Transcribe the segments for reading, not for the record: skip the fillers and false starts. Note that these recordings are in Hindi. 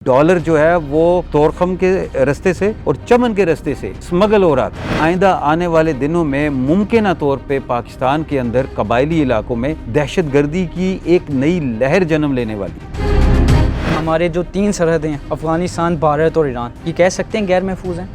डॉलर जो है वो तोरखम के रास्ते से और चमन के रास्ते से स्मगल हो रहा था। आइंदा आने वाले दिनों में मुमकिन तौर पे पाकिस्तान के अंदर कबायली इलाकों में दहशतगर्दी की एक नई लहर जन्म लेने वाली। हमारे जो 3 सरहदें हैं अफगानिस्तान, भारत और ईरान, ये कह सकते हैं गैर महफूज हैं।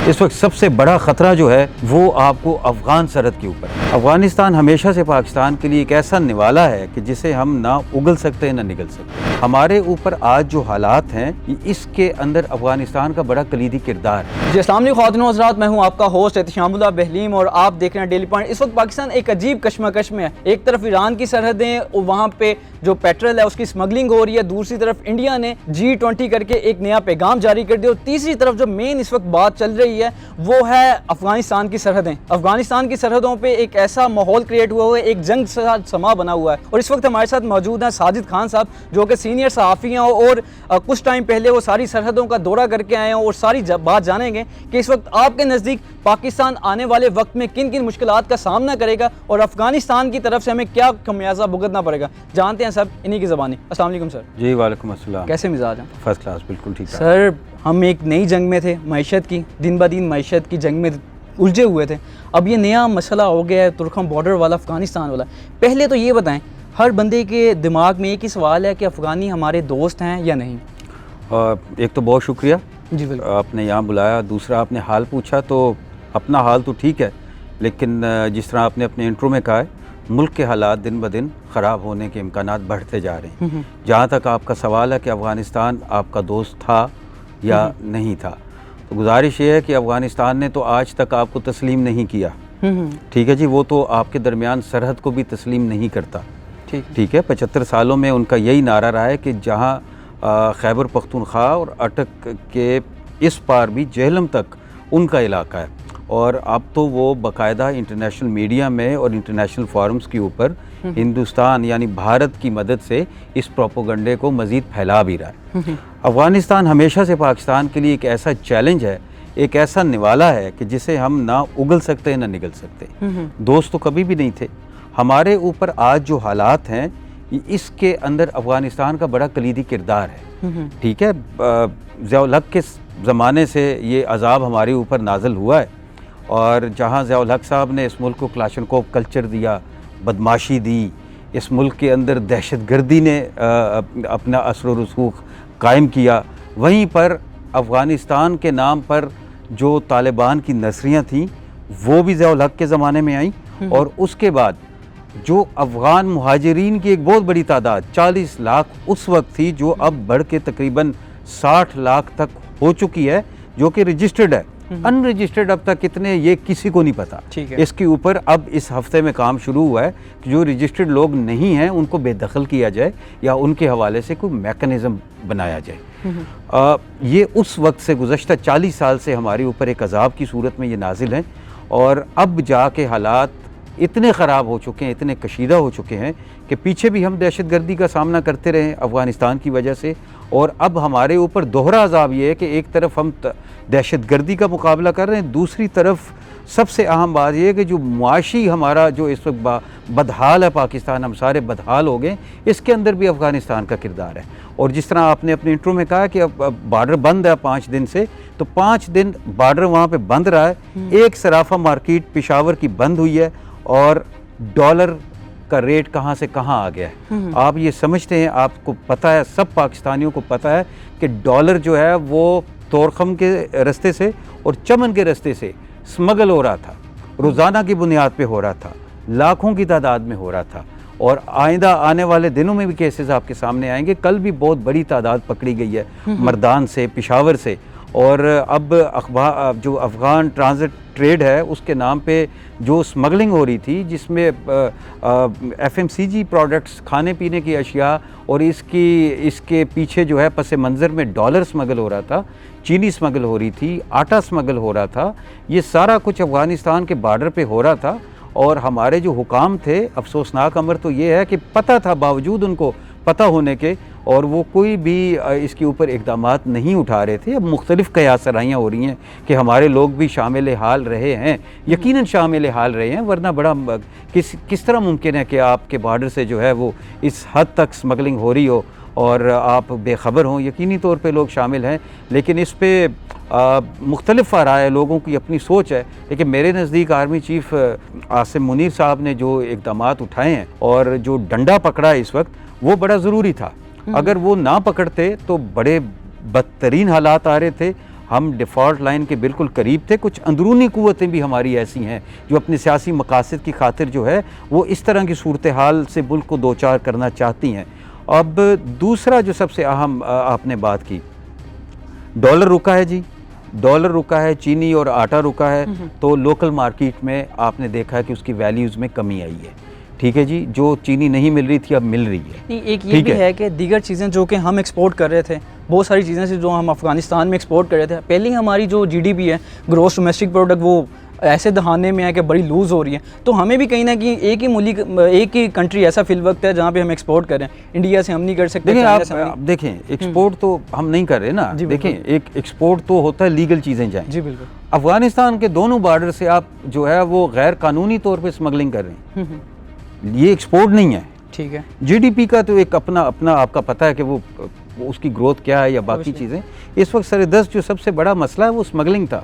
इस वक्त सबसे बड़ा ख़तरा जो है वो आपको अफ़गान सरहद के ऊपर है। अफ़गानिस्तान हमेशा से पाकिस्तान के लिए एक ऐसा निवाला है कि जिसे हम ना उगल सकते हैं ना निगल सकते। हमारे ऊपर आज जो हालात हैं इसके अंदर अफ़गानिस्तान का बड़ा कलीदी किरदार है। जी अस्सलाम वालेकुम ख़वातीन व हज़रात, मैं हूँ आपका होस्ट एहतिशामुल्लाह बहलीम और आप देख रहे हैं डेली पॉइंट। इस वक्त पाकिस्तान एक अजीब कशमकश में है। एक तरफ ईरान की सरहदें और वहाँ पे जो पेट्रोल है उसकी स्मगलिंग हो रही है, दूसरी तरफ इंडिया ने G20 करके एक नया पैगाम जारी कर दिया और तीसरी तरफ जो मेन इस वक्त बात चल रही है वो है अफगानिस्तान की सरहदें। अफगानिस्तान की सरहदों पे एक ऐसा माहौल क्रिएट हुआ है, एक जंग समा बना हुआ है। और इस वक्त हमारे साथ मौजूद हैं साजिद खान साहब, जो कि सीनियर सहाफ़ी हैं और कुछ टाइम पहले वो सारी सरहदों का दौरा करके आए हैं और सारी बात जानेंगे कि इस वक्त आपके नज़दीक पाकिस्तान आने वाले वक्त में किन किन मुश्किलात का सामना करेगा और अफगानिस्तान की तरफ से हमें क्या खमियाजा भुगतना पड़ेगा। जानते हैं सब इन्हीं की ज़बानी। अस्सलाम वालेकुम सर। जी वालेकुम अस्सलाम। कैसे मिजाज हैं? फर्स्ट क्लास, बिल्कुल ठीक है सर। हम एक नई जंग में थे, मईशत की, दिन ब दिन मईशत की जंग में उलझे हुए थे। अब ये नया मसला हो गया है तुर्कम बॉर्डर वाला, अफ़गानिस्तान वाला। पहले तो ये बताएं, हर बंदे के दिमाग में एक ही सवाल है कि अफ़गानी हमारे दोस्त हैं या नहीं। एक तो बहुत शुक्रिया जी बिल्कुल, आपने यहाँ बुलाया। दूसरा आपने हाल पूछा, तो अपना हाल तो ठीक है, लेकिन जिस तरह आपने अपने इंट्रो में कहा है, मुल्क के हालात दिन ब दिन ख़राब होने के इम्कानात बढ़ते जा रहे हैं। जहाँ तक आपका सवाल है कि अफ़गानिस्तान आपका दोस्त था या नहीं था, तो गुजारिश ये है कि अफ़गानिस्तान ने तो आज तक आपको तस्लीम नहीं किया। ठीक है जी, वो तो आपके दरमियान सरहद को भी तस्लीम नहीं करता। ठीक है, 75 सालों में उनका यही नारा रहा है कि जहाँ खैबर पख्तूनख्वा और अटक के इस पार भी जेहलम तक उनका इलाका है। और अब तो वो बाकायदा इंटरनेशनल मीडिया में और इंटरनेशनल फोरम्स के ऊपर हिंदुस्तान यानी भारत की मदद से इस प्रोपोगंडे को मज़ीद फैला भी रहा है। अफ़गानिस्तान हमेशा से पाकिस्तान के लिए एक ऐसा चैलेंज है, एक ऐसा निवाला है कि जिसे हम ना उगल सकते हैं ना निगल सकते। दोस्त तो कभी भी नहीं थे। हमारे ऊपर आज जो हालात हैं इसके अंदर अफ़गानिस्तान का बड़ा कलीदी किरदार है। ठीक है, ज़िया-उल हक़ के ज़माने से ये अज़ाब हमारे ऊपर नाज़िल हुआ है और जहाँ ज़िया-उल हक़ साहब ने इस मुल्क को क्लाशनकोव कल्चर दिया, बदमाशी दी, इस मुल्क के अंदर दहशतगर्दी ने अपना असर व रसूख कायम किया, वहीं पर अफ़गानिस्तान के नाम पर जो तालिबान की नसरियाँ थीं वो भी ज़िया-उल हक़ के ज़माने में आईं। और उसके बाद जो अफ़गान मुहाजिरीन की एक बहुत बड़ी तादाद 40 लाख उस वक्त थी, जो अब बढ़ के तकरीबन 60 लाख तक हो चुकी है, जो कि रजिस्टर्ड है। अनरजिस्टर्ड अब तक कितने ये किसी को नहीं पता। इसके ऊपर अब इस हफ्ते में काम शुरू हुआ है कि जो रजिस्टर्ड लोग नहीं हैं उनको बेदखल किया जाए या उनके हवाले से कोई मैकेनिज़्म बनाया जाए। ये उस वक्त से गुज़श्ता 40 साल से हमारे ऊपर एक अज़ाब की सूरत में ये नाजिल हैं और अब जाके हालात इतने ख़राब हो चुके हैं, इतने कशीदा हो चुके हैं कि पीछे भी हम दहशतगर्दी का सामना करते रहे अफ़गानिस्तान की वजह से, और अब हमारे ऊपर दोहरा अज़ाब ये है कि एक तरफ हम दहशतगर्दी का मुकाबला कर रहे हैं, दूसरी तरफ सबसे अहम बात यह है कि जो मुआशी हमारा जो इस वक्त बदहाल है पाकिस्तान, हम सारे बदहाल हो गए, इसके अंदर भी अफ़गानिस्तान का किरदार है। और जिस तरह आपने अपने इंट्रो में कहा कि अब बॉर्डर बंद है 5 दिन से, तो 5 दिन बॉर्डर वहाँ पे बंद रहा है। एक सराफा मार्केट पेशावर की बंद हुई है और डॉलर का रेट कहाँ से कहाँ आ गया है। आप ये समझते हैं, आपको पता है, सब पाकिस्तानियों को पता है कि डॉलर जो है वो तोरखम के रास्ते से और चमन के रास्ते से स्मगल हो रहा था, रोज़ाना की बुनियाद पे हो रहा था, लाखों की तादाद में हो रहा था। और आइंदा आने वाले दिनों में भी केसेस आपके सामने आएंगे। कल भी बहुत बड़ी तादाद पकड़ी गई है मर्दान से, पेशावर से। और अब जो अफ़गान ट्रांजिट ट्रेड है उसके नाम पे जो स्मगलिंग हो रही थी, जिसमें FMCG प्रोडक्ट्स, खाने पीने की अशिया, और इसके पीछे जो है पस मंज़र में डॉलर स्मगल हो रहा था, चीनी स्मगल हो रही थी, आटा स्मगल हो रहा था। ये सारा कुछ अफ़गानिस्तान के बॉर्डर पे हो रहा था। और हमारे जो हुकाम थे, अफसोसनाक अमर तो ये है कि पता था, बावजूद उनको पता होने के, और वो कोई भी इसके ऊपर इक़दामात नहीं उठा रहे थे। अब मुख्तलिफ़ क़यासराइयाँ हो रही हैं कि हमारे लोग भी शामिल हाल रहे हैं, यकीनन शामिल हाल रहे हैं, वरना बड़ा किस तरह मुमकिन है कि आपके बॉर्डर से जो है वो इस हद तक स्मगलिंग हो रही हो और आप बेखबर हों, यकीनी तौर पे लोग शामिल हैं, लेकिन इस पे मुख्तलिफ राय है, लोगों की अपनी सोच है। लेकिन मेरे नज़दीक आर्मी चीफ आसिम मुनीर साहब ने जो इक़दामात उठाए हैं और जो डंडा पकड़ा है इस वक्त, वो बड़ा ज़रूरी था। अगर वो ना पकड़ते तो बड़े बदतरीन हालात आ रहे थे, हम डिफ़ॉल्ट लाइन के बिल्कुल करीब थे। कुछ अंदरूनी क़ुव्वतें भी हमारी ऐसी हैं जो अपने सियासी मकासद की खातिर जो है वो इस तरह की सूरत हाल से मुल्क को दो चार करना चाहती हैं। अब दूसरा जो सबसे अहम आपने बात की, डॉलर रुका है जी, डॉलर रुका है, चीनी और आटा रुका है, तो लोकल मार्केट में आपने देखा है कि उसकी वैल्यूज़ में कमी आई है। ठीक है जी, जो चीनी नहीं मिल रही थी अब मिल रही है। नहीं, एक ये भी है कि दीगर चीज़ें जो कि हम एक्सपोर्ट कर रहे थे, बहुत सारी चीज़ें से जो हम अफ़गानिस्तान में एक्सपोर्ट कर रहे थे, पहले ही हमारी जो जीडीपी है, ग्रॉस डोमेस्टिक प्रोडक्ट, वो ऐसे दहाने में है कि बड़ी लूज़ हो रही है। तो हमें भी कहीं ना कहीं एक ही कंट्री ऐसा फिल वक्त है जहाँ पे हम एक्सपोर्ट कर रहे हैं। इंडिया से हम नहीं कर सकते। देखिए आप देखें, एक्सपोर्ट तो हम नहीं कर रहे ना। देखें, एक एक्सपोर्ट तो होता है लीगल चीज़ें जाएँ। जी बिल्कुल। अफ़गानिस्तान के दोनों बार्डर से आप जो है वो गैर कानूनी तौर पर स्मगलिंग कर रहे हैं, ये एक्सपोर्ट नहीं है। ठीक है। जीडीपी का तो एक अपना आपका पता है कि वो उसकी ग्रोथ क्या है या बाकी चीज़ें। इस वक्त सर-ए-दस्त जो सबसे बड़ा मसला है वो स्मगलिंग था।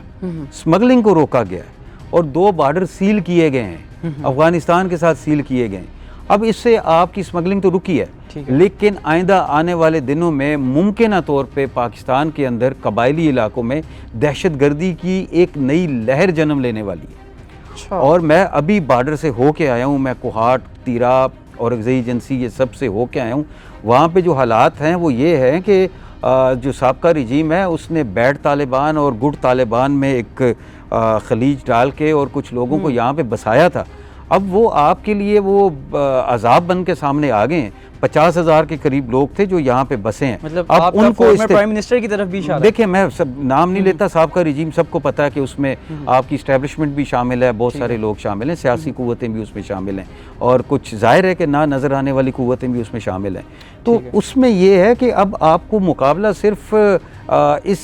स्मगलिंग को रोका गया है और 2 बार्डर सील किए गए हैं, अफगानिस्तान के साथ सील किए गए। अब इससे आपकी स्मगलिंग तो रुकी है, लेकिन आइंदा आने वाले दिनों में मुमकिन तौर पे पाकिस्तान के अंदर कबायली इलाकों में दहशतगर्दी की एक नई लहर जन्म लेने वाली है। और मैं अभी बॉर्डर से होके आया हूँ, मैं कोहाट, तीरा और अगज़ई एजेंसी ये सब से होके आया हूँ। वहाँ पे जो हालात हैं वो ये हैं कि जो साबका रिजीम है उसने बैड तालिबान और गुड तालिबान में एक खलीज डाल के और कुछ लोगों को यहाँ पे बसाया था। अब वो आपके लिए वो अजाब बन के सामने आ गए हैं। 50,000 के करीब लोग थे जो यहाँ पे बसे हैं। मतलब अब उनको प्राइम मिनिस्टर की तरफ भी इशारा। देखिए, मैं सब नाम नहीं लेता, साहब का रिजीम सबको पता है कि उसमें आपकी इस्टेब्लिशमेंट भी शामिल है, बहुत सारे लोग शामिल हैं, सियासी कुव्वतें भी उसमें शामिल हैं और कुछ जाहिर है कि ना नज़र आने वाली कुव्वतें भी उसमें शामिल हैं। तो उसमें यह है कि अब आपको मुकाबला सिर्फ इस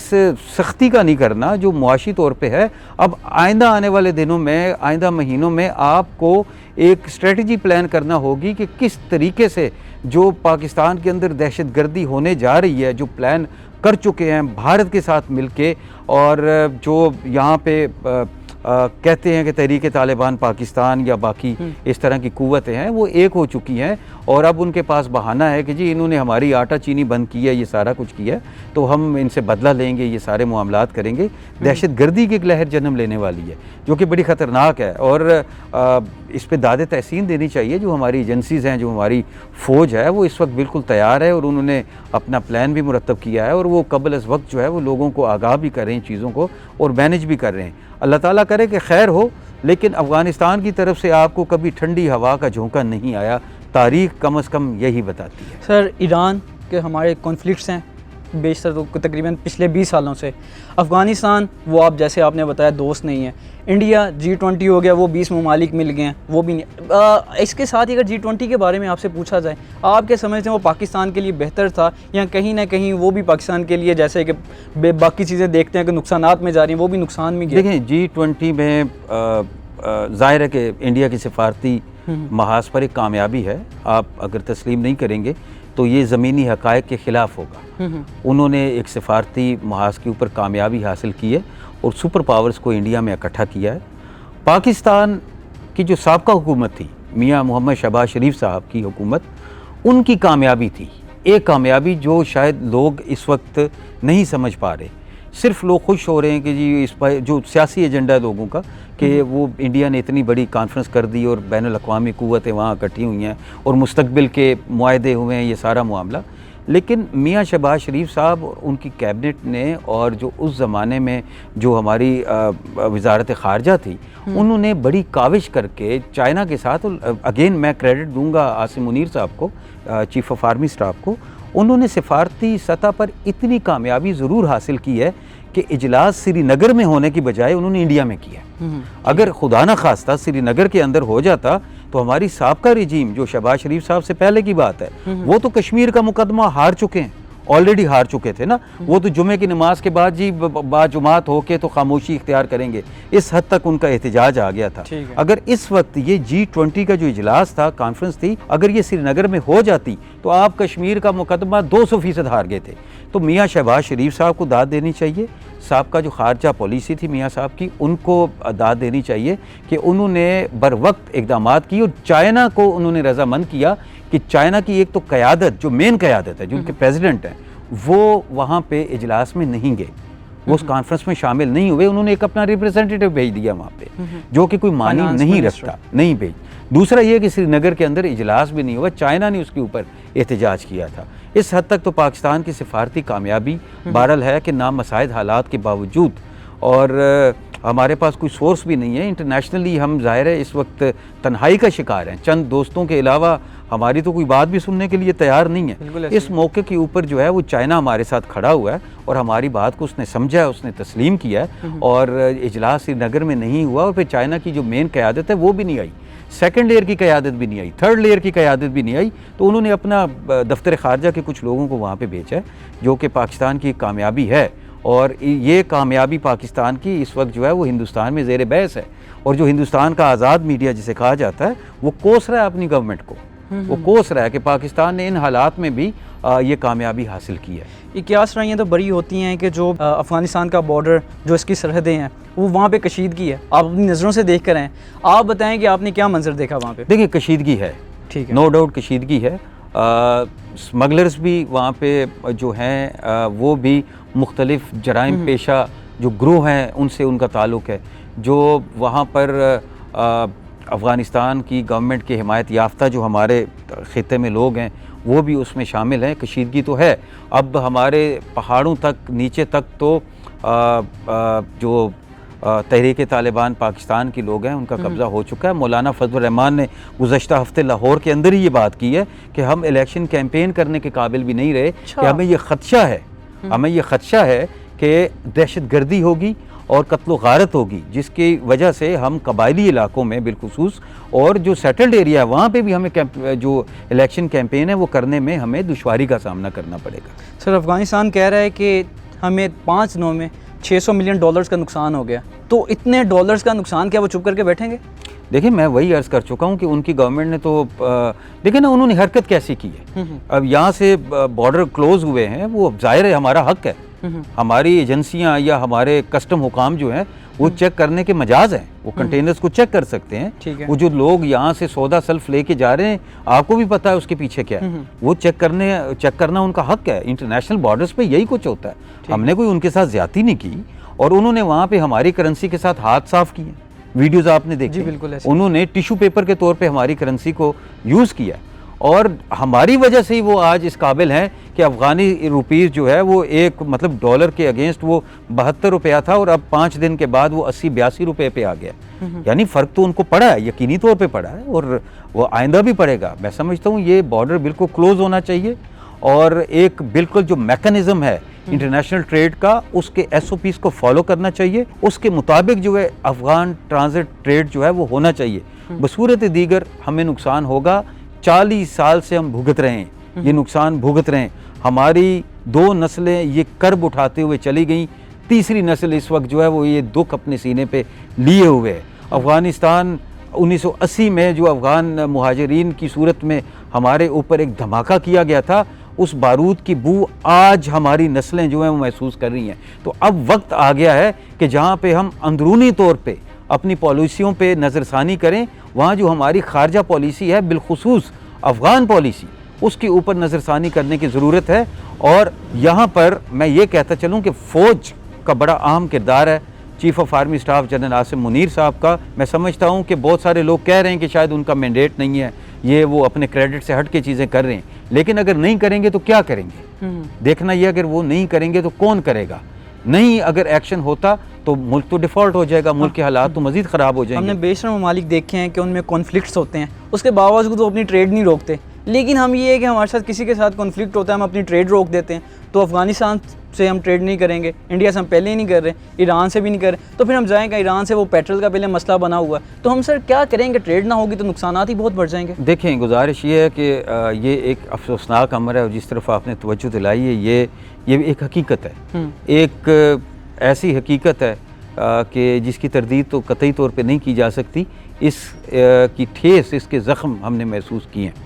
सख्ती का नहीं करना जो मुआशी तौर पे है। अब आइंदा आने वाले दिनों में, आइंदा महीनों में आपको एक स्ट्रेटजी प्लान करना होगी कि किस तरीके से जो पाकिस्तान के अंदर दहशतगर्दी होने जा रही है, जो प्लान कर चुके हैं भारत के साथ मिलके, और जो यहाँ पे कहते हैं कि तहरीक तालिबान पाकिस्तान या बाकी इस तरह की कुव्वतें हैं, वो एक हो चुकी हैं और अब उनके पास बहाना है कि जी इन्होंने हमारी आटा चीनी बंद की है, ये सारा कुछ किया, तो हम इनसे बदला लेंगे, ये सारे मामलात करेंगे। दहशतगर्दी की एक लहर जन्म लेने वाली है जो कि बड़ी ख़तरनाक है और इस पर दाद तहसीन देनी चाहिए। जो हमारी एजेंसीज़ हैं, जो हमारी फ़ौज है, वो इस वक्त बिल्कुल तैयार है और उन्होंने अपना प्लान भी मुरतब किया है और वो कबल अज़ वक्त जो है वो लोगों को आगाह भी कर रहे हैं चीज़ों को और मैनेज भी कर रहे हैं। अल्लाह ताला करे कि खैर हो, लेकिन अफ़गानिस्तान की तरफ से आपको कभी ठंडी हवा का झोंका नहीं आया, तारीख़ कम अज़ कम यही बताती है। सर, ईरान के हमारे कॉन्फ्लिक्ट्स हैं बेशतर तो तकरीबन पिछले 20 सालों से। अफ़गानिस्तान वो आप जैसे आपने बताया दोस्त नहीं है। इंडिया G20 हो गया, वो 20 ममालिक मिल गए हैं, वो भी नहीं। इसके साथ ही अगर G20 के बारे में आपसे पूछा जाए, आपके समझते हैं वो पाकिस्तान के लिए बेहतर था या कहीं ना कहीं वो भी पाकिस्तान के लिए, जैसे कि बाकी चीज़ें देखते हैं कि नुकसानात में जा रही हैं, वो भी नुकसान में गए? देखें, G20 में ज़ाहिर है कि इंडिया की सिफारती महाज पर एक कामयाबी है। आप अगर तस्लीम नहीं करेंगे तो ये ज़मीनी हक़ाइक़ के ख़िलाफ़ होगा। उन्होंने एक सिफारती महाज के ऊपर कामयाबी हासिल की है और सुपर पावर्स को इंडिया में इकट्ठा किया है। पाकिस्तान की जो साबका हुकूमत थी, मियाँ मोहम्मद शहबाज शरीफ साहब की हुकूमत, उनकी कामयाबी थी, एक कामयाबी जो शायद लोग इस वक्त नहीं समझ पा रहे। सिर्फ लोग खुश हो रहे हैं कि जी इस पर जो सियासी एजेंडा है लोगों का कि वो इंडिया ने इतनी बड़ी कॉन्फ्रेंस कर दी और बैनुल-अक़वामी कुव्वतें वहाँ इकट्ठी हुई हैं और मुस्तकबिल के मुआहदे हुए हैं, ये सारा मामला। लेकिन मियाँ शहबाज शरीफ साहब, उनकी कैबिनेट ने और जो उस ज़माने में जो हमारी वज़ारत ख़ारजा थी, उन्होंने बड़ी काविश करके चाइना के साथ, अगेन मैं क्रेडिट दूंगा आसिम मुनीर साहब को, चीफ़ ऑफ आर्मी स्टाफ को, उन्होंने सिफारती सतह पर इतनी कामयाबी ज़रूर हासिल की है कि इजलास श्रीनगर में होने की बजाय उन्होंने इंडिया में किया। अगर खुदा न खास्ता श्रीनगर के अंदर हो जाता तो हमारी साबका रिजीम, जो शहबाज शरीफ साहब से पहले की बात है, वो तो कश्मीर का मुकदमा हार चुके हैं ऑलरेडी हार चुके थे ना, वो तो जुमे की नमाज के बाद जी बाजुमात होके तो खामोशी इख्तियार करेंगे, इस हद तक उनका एहतजाज आ गया था। अगर इस वक्त ये G20 का जो इजलास था, कॉन्फ्रेंस थी, अगर ये श्रीनगर में हो जाती तो आप कश्मीर का मुकदमा 200% हार गए थे। तो मियाँ शहबाज शरीफ साहब को दाद देनी चाहिए, साहब का जो खारजा पॉलिसी थी मियाँ साहब की, उनको दाद देनी चाहिए कि उन्होंने बर वक्त इकदाम की और चाइना को उन्होंने रजामंद किया कि चाइना की एक तो क़यादत, जो मेन क़यादत है, जो उनके प्रेसिडेंट हैं, वो वहाँ पे इजलास में नहीं गए, वो उस कॉन्फ्रेंस में शामिल नहीं हुए। उन्होंने एक अपना रिप्रेजेंटेटिव भेज दिया वहाँ पे, जो कि कोई मानी नहीं रखता, नहीं भेज। दूसरा ये कि श्रीनगर के अंदर इजलास भी नहीं हुआ, चाइना ने उसके ऊपर एहतजाज किया था। इस हद तक तो पाकिस्तान की सिफारती कामयाबी बहरहाल है कि नामसाइद हालात के बावजूद, और हमारे पास कोई सोर्स भी नहीं है इंटरनेशनली, हम ज़ाहिर है इस वक्त तन्हाई का शिकार हैं, चंद दोस्तों के अलावा हमारी तो कोई बात भी सुनने के लिए तैयार नहीं है। इस मौके के ऊपर जो है वो चाइना हमारे साथ खड़ा हुआ है और हमारी बात को उसने समझा है, उसने तस्लीम किया है, और इजलास श्रीनगर में नहीं हुआ, और फिर चाइना की जो मेन क़यादत है वो भी नहीं आई, सेकंड लेयर की क़यादत भी नहीं आई, थर्ड लेयर की क़यादत भी नहीं आई। तो उन्होंने अपना दफ्तर ख़ारजा के कुछ लोगों को वहाँ पे भेजा है, जो कि पाकिस्तान की कामयाबी है, और ये कामयाबी पाकिस्तान की इस वक्त जो है वो हिंदुस्तान में ज़ेर बहस है। और जो हिंदुस्तान का आज़ाद मीडिया जिसे कहा जाता है, वो कोस रहा है अपनी गवर्नमेंट को, वो कोस रहा है कि पाकिस्तान ने इन हालात में भी ये कामयाबी हासिल की है। ये क्या सराइयाँ तो बड़ी होती हैं कि जो अफ़गानिस्तान का बॉर्डर, जो इसकी सरहदें हैं, वो वहाँ पे कशीदगी है, आप अपनी नज़रों से देख कर आएँ, आप बताएं कि आपने क्या मंजर देखा वहाँ पे? देखिए कशीदगी है, ठीक है, नो डाउट कशीदगी है। स्मगलर्स भी वहाँ पे जो हैं वो भी मुख्तलिफ जराइम पेशा जो ग्रोह हैं उनसे उनका ताल्लुक़ है, जो वहाँ पर अफ़गानिस्तान की गवर्नमेंट की हिमायत याफ्ता जो हमारे ख़ित्ते में लोग हैं वो भी उसमें शामिल हैं। कशीदगी तो है, अब हमारे पहाड़ों तक, नीचे तक तो जो तहरीक तालिबान पाकिस्तान के लोग हैं उनका कब्ज़ा हो चुका है। मौलाना फजल रहमान ने गुज़श्ता हफ्ते लाहौर के अंदर ही ये बात की है कि हम इलेक्शन कैंपेन करने के काबिल भी नहीं रहे, कि हमें ये ख़दशा है, हमें ये ख़दशा है कि दहशत गर्दी होगी और कत्ल गारत होगी, जिसकी वजह से हम कबायली इलाकों में बिलखुसूस और जो सेटल्ड एरिया है वहाँ पे भी हमें जो इलेक्शन कैंपेन है वो करने में हमें दुश्वारी का सामना करना पड़ेगा। सर, अफ़गानिस्तान कह रहा है कि हमें 5 दिनों में $600 मिलियन का नुकसान हो गया, तो इतने डॉलर्स का नुकसान क्या वो चुप करके बैठेंगे? देखिए मैं वही अर्ज़ कर चुका हूँ कि उनकी गवर्नमेंट ने तो देखिए ना उन्होंने हरकत कैसी की है। अब यहाँ से बॉर्डर क्लोज हुए हैं, वो ज़ाहिर है हमारा हक है, हमारी एजेंसियाँ या हमारे कस्टम हुकाम जो हैं वो चेक करने के मजाज हैं, वो कंटेनर्स को चेक कर सकते हैं। वो जो लोग यहाँ से सौदा सल्फ लेके जा रहे हैं, आपको भी पता है उसके पीछे क्या है, वो चेक करना उनका हक है। इंटरनेशनल बॉर्डर्स पे यही कुछ होता है, हमने कोई उनके साथ ज्यादती नहीं की, और उन्होंने वहाँ पे हमारी करेंसी के साथ हाथ साफ किए, वीडियोज आपने देखी, बिल्कुल उन्होंने टिश्यू पेपर के तौर पर हमारी करेंसी को यूज़ किया, और हमारी वजह से ही वो आज इस काबिल हैं कि अफ़गानी रुपीज़ जो है वो एक मतलब डॉलर के अगेंस्ट वो 72 रुपया था, और अब 5 दिन के बाद वो 80-82 रुपये पे आ गया। यानी फ़र्क तो उनको पड़ा है, यकीनी तौर पे पड़ा है, और वो आइंदा भी पड़ेगा। मैं समझता हूँ ये बॉर्डर बिल्कुल क्लोज़ होना चाहिए, और एक बिल्कुल जो मैकेनिज़्म है इंटरनेशनल ट्रेड का, उसके SOPs को फॉलो करना चाहिए, उसके मुताबिक जो है अफ़गान ट्रांजिट ट्रेड जो है वो होना चाहिए। बसूरत दीगर हमें नुकसान होगा, 40 साल से हम भुगत रहे हैं, ये नुकसान भुगत रहे हैं, हमारी 2 नस्लें ये कर्ब उठाते हुए चली गई, तीसरी नस्ल इस वक्त जो है वो ये दुख अपने सीने पे लिए हुए है। अफ़गानिस्तान 1980 में जो अफ़गान मुहाजिरीन की सूरत में हमारे ऊपर एक धमाका किया गया था, उस बारूद की बू आज हमारी नस्लें जो हैं वो महसूस कर रही हैं। तो अब वक्त आ गया है कि जहाँ पे हम अंदरूनी तौर पे अपनी पॉलिसियों पे नज़रसानी करें, वहाँ जो हमारी खारजा पॉलिसी है, बिलखुसूस अफ़गान पॉलिसी, उसके ऊपर नज़रसानी करने की ज़रूरत है। और यहाँ पर मैं ये कहता चलूँ कि फ़ौज का बड़ा अहम किरदार है, chief of army staff general Asim Munir साहब का। मैं समझता हूँ कि बहुत सारे लोग कह रहे हैं कि शायद उनका मैंडेट नहीं है, ये वो अपने क्रेडिट से हट के चीज़ें कर रहे हैं, लेकिन अगर नहीं करेंगे तो क्या करेंगे, देखना ये, अगर वो नहीं करेंगे तो कौन करेगा। नहीं अगर एक्शन होता तो मुल्क तो डिफ़ॉल्ट हो जाएगा, मुल्क के हालात तो मज़ीद ख़राब हो जाएंगे। हमने बेशतर ममालिक देखे हैं कि उनमें कॉन्फ्लिक्ट्स होते हैं, उसके बावजूद वो अपनी ट्रेड नहीं रोकते, लेकिन हम ये है कि हमारे साथ किसी के साथ कॉन्फ्लिक्ट होता है, हम अपनी ट्रेड रोक देते हैं, तो अफ़गानिस्तान से हम ट्रेड नहीं करेंगे, इंडिया से हम पहले ही नहीं कर रहे, ईरान से भी नहीं कर रहे, तो फिर हम जाएंगे ईरान से, वो पेट्रोल का पहले मसला बना हुआ है, तो हम सर क्या करेंगे? ट्रेड ना होगी तो नुकसानात ही बहुत बढ़ जाएंगे। देखें, गुजारिश ये है कि ये एक अफसोसनाक अमर है और जिस तरफ आपने तवज्जो दिलाई है ये एक हकीकत है, एक ऐसी हकीकत है कि जिसकी तरदीद तो कतई तौर पे नहीं की जा सकती। इस की ठेस, इसके ज़ख्म हमने महसूस किए हैं।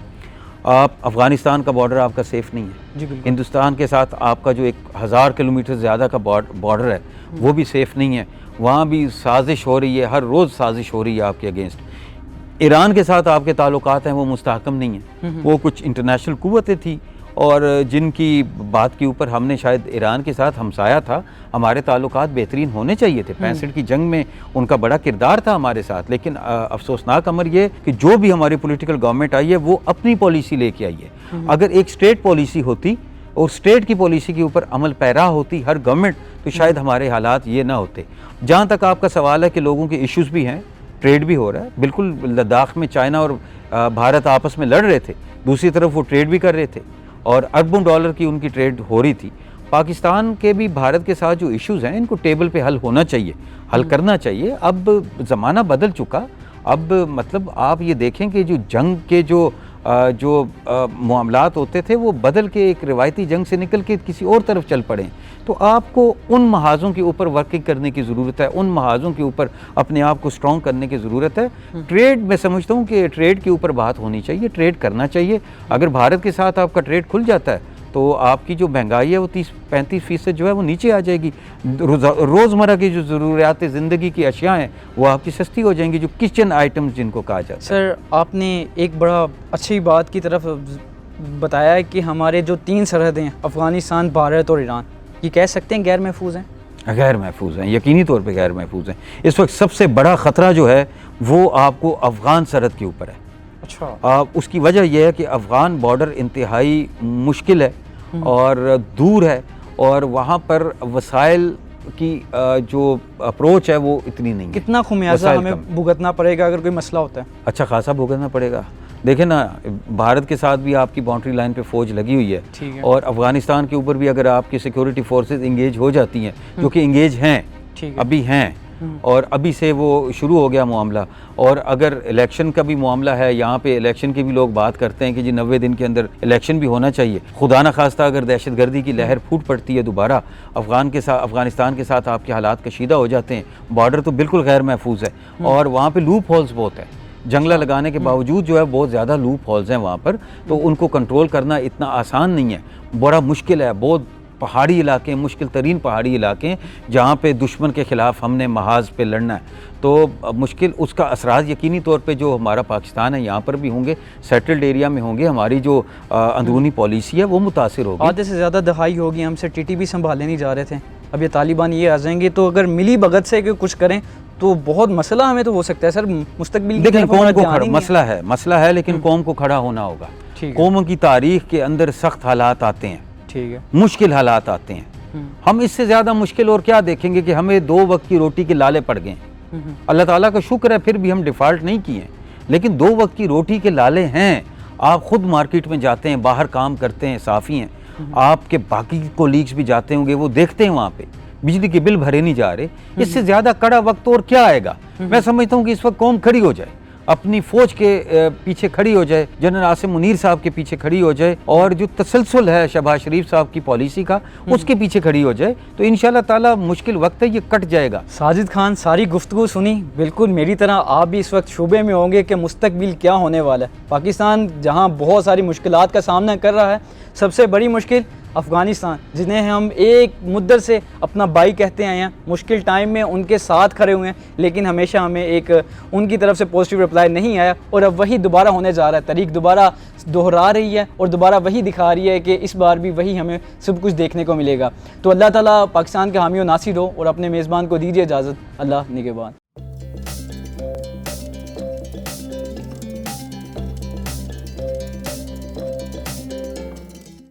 आप अफ़गानिस्तान का बॉर्डर आपका सेफ़ नहीं है, हिंदुस्तान के साथ आपका जो 1000 किलोमीटर ज़्यादा का बॉर्डर है वो भी सेफ़ नहीं है। वहाँ भी साजिश हो रही है, हर रोज़ साजिश हो रही है आपके अगेंस्ट। ईरान के साथ आपके ताल्लुकात हैं वो मुस्तहकम नहीं है, वो कुछ इंटरनेशनल क़ुव्वतें थी और जिनकी बात के ऊपर हमने शायद ईरान के साथ हमसाया था, हमारे ताल्लुकात बेहतरीन होने चाहिए थे। 65 की जंग में उनका बड़ा किरदार था हमारे साथ, लेकिन अफसोसनाक अमर ये कि जो भी हमारी पॉलिटिकल गवर्नमेंट आई है वो अपनी पॉलिसी लेके आई है। अगर एक स्टेट पॉलिसी होती और स्टेट की पॉलिसी के ऊपर अमल पैरा होती हर गवर्नमेंट, तो शायद हमारे हालात ये ना होते। जहाँ तक आपका सवाल है कि लोगों के इश्यूज़ भी हैं, ट्रेड भी हो रहा है, बिल्कुल लद्दाख में चाइना और भारत आपस में लड़ रहे थे, दूसरी तरफ वो ट्रेड भी कर रहे थे और अरबों डॉलर की उनकी ट्रेड हो रही थी। पाकिस्तान के भी भारत के साथ जो इश्यूज़ हैं इनको टेबल पे हल होना चाहिए, हल करना चाहिए। अब ज़माना बदल चुका, अब मतलब आप ये देखें कि जो जंग के जो मामलात होते थे वो बदल के एक रिवायती जंग से निकल के किसी और तरफ चल पड़े। तो आपको उन महाजों के ऊपर वर्किंग करने की ज़रूरत है, उन महाजों के ऊपर अपने आप को स्ट्रॉन्ग करने की ज़रूरत है। ट्रेड, मैं समझता हूँ कि ट्रेड के ऊपर बात होनी चाहिए, ट्रेड करना चाहिए। अगर भारत के साथ आपका ट्रेड खुल जाता है तो आपकी जो महंगाई है वो 30-35% जो है वो नीचे आ जाएगी। रोज़मर्रा की जो ज़रूरियात ज़िंदगी की अशिया हैं वो आपकी सस्ती हो जाएंगी, जो किचन आइटम्स जिनको कहा जाता है। सर, आपने एक बड़ा अच्छी बात की तरफ बताया है कि हमारे जो 3 सरहदें हैं, अफ़गानिस्तान, भारत और ईरान, ये कह सकते हैं गैर महफूज हैं? गैर महफूज हैं, यकीनी तौर पे गैर महफूज हैं। इस वक्त सबसे बड़ा ख़तरा जो है वो आपको अफ़गान सरहद के ऊपर है। अच्छा। उसकी वजह यह है कि अफ़गान बॉर्डर इंतहाई मुश्किल है और दूर है और वहाँ पर वसाइल की जो अप्रोच है वो इतनी नहीं है। कितना खुमियाजा हमें भुगतना पड़ेगा अगर कोई मसला होता है? अच्छा खासा भुगतना पड़ेगा। देखें ना, भारत के साथ भी आपकी बाउंड्री लाइन पे फ़ौज लगी हुई है और अफ़गानिस्तान के ऊपर भी अगर आपकी सिक्योरिटी फोर्सेस इंगेज हो जाती हैं, जो कि इंगेज हैं, अभी हैं और अभी से वो शुरू हो गया मामला। और अगर इलेक्शन का भी मामला है, यहाँ पे इलेक्शन की भी लोग बात करते हैं कि जी 90 दिन के अंदर इलेक्शन भी होना चाहिए। खुदा न खास्ता अगर दहशतगर्दी की लहर फूट पड़ती है दोबारा अफ़गानिस्तान के साथ आपके हालात कशीदा हो जाते हैं। बॉर्डर तो बिल्कुल गैर महफूज है और वहाँ पर लूप होल्स बहुत है, जंगला लगाने के बावजूद जो है बहुत ज़्यादा लूप होल्स हैं वहाँ पर, तो उनको कंट्रोल करना इतना आसान नहीं है, बड़ा मुश्किल है। बहुत पहाड़ी इलाके, मुश्किल तरीन पहाड़ी इलाके जहाँ पे दुश्मन के ख़िलाफ़ हमने महाज पे लड़ना है, तो मुश्किल उसका असरात यकीनी तौर पे जो हमारा पाकिस्तान है यहाँ पर भी होंगे, सेटल्ड एरिया में होंगे। हमारी जो अंदरूनी पॉलिसी है वो मुतासिर होगी। आधे से ज़्यादा दहाई होगी, हमसे टीटीपी संभाले नहीं जा रहे थे, अब ये तालिबान ये आ जाएंगे तो अगर मिली भगत से कि कुछ करें तो बहुत मसला हमें तो हो सकता है सर मुस्तकबिल। लेकिन कौम को मसला है लेकिन कौम को खड़ा होना होगा। कौम की तारीख के अंदर सख्त हालात आते हैं, ठीक है, मुश्किल हालात आते हैं। हम इससे ज़्यादा मुश्किल और क्या देखेंगे कि हमें 2 वक्त की रोटी के लाले पड़ गए। अल्लाह ताला का शुक्र है फिर भी हम डिफ़ॉल्ट नहीं किए, लेकिन 2 वक्त की रोटी के लाले हैं। आप खुद मार्केट में जाते हैं, बाहर काम करते हैं, साफ़ी हैं, आपके बाकी कोलीग्स भी जाते होंगे, वो देखते हैं वहाँ पे बिजली के बिल भरे नहीं जा रहे। इससे ज़्यादा कड़ा वक्त और क्या आएगा? मैं समझता हूँ कि इस वक्त कौम खड़ी हो जाए, अपनी फ़ौज के पीछे खड़ी हो जाए, जनरल आसिम मुनीर साहब के पीछे खड़ी हो जाए और जो तसलसल है शहबाज शरीफ साहब की पॉलिसी का उसके पीछे खड़ी हो जाए, तो इंशाल्लाह ताला मुश्किल वक्त है, ये कट जाएगा। साजिद खान, सारी गुफ्तगू सुनी, बिल्कुल मेरी तरह आप भी इस वक्त शुबे में होंगे कि मुस्तकबिल क्या होने वाला है। पाकिस्तान जहाँ बहुत सारी मुश्किलात का सामना कर रहा है, सबसे बड़ी मुश्किल अफ़गानिस्तान, जिन्हें हम एक मुद्दत से अपना भाई कहते आए हैं, मुश्किल टाइम में उनके साथ खड़े हुए हैं, लेकिन हमेशा हमें एक उनकी तरफ से पॉजिटिव रिप्लाई नहीं आया और अब वही दोबारा होने जा रहा है। तारीख दोबारा दोहरा रही है और दोबारा वही दिखा रही है कि इस बार भी वही हमें सब कुछ देखने को मिलेगा। तो अल्लाह ताला पाकिस्तान के हामी और नासिर हो और अपने मेज़बान को दीजिए इजाज़त। अल्लाह निगहबान।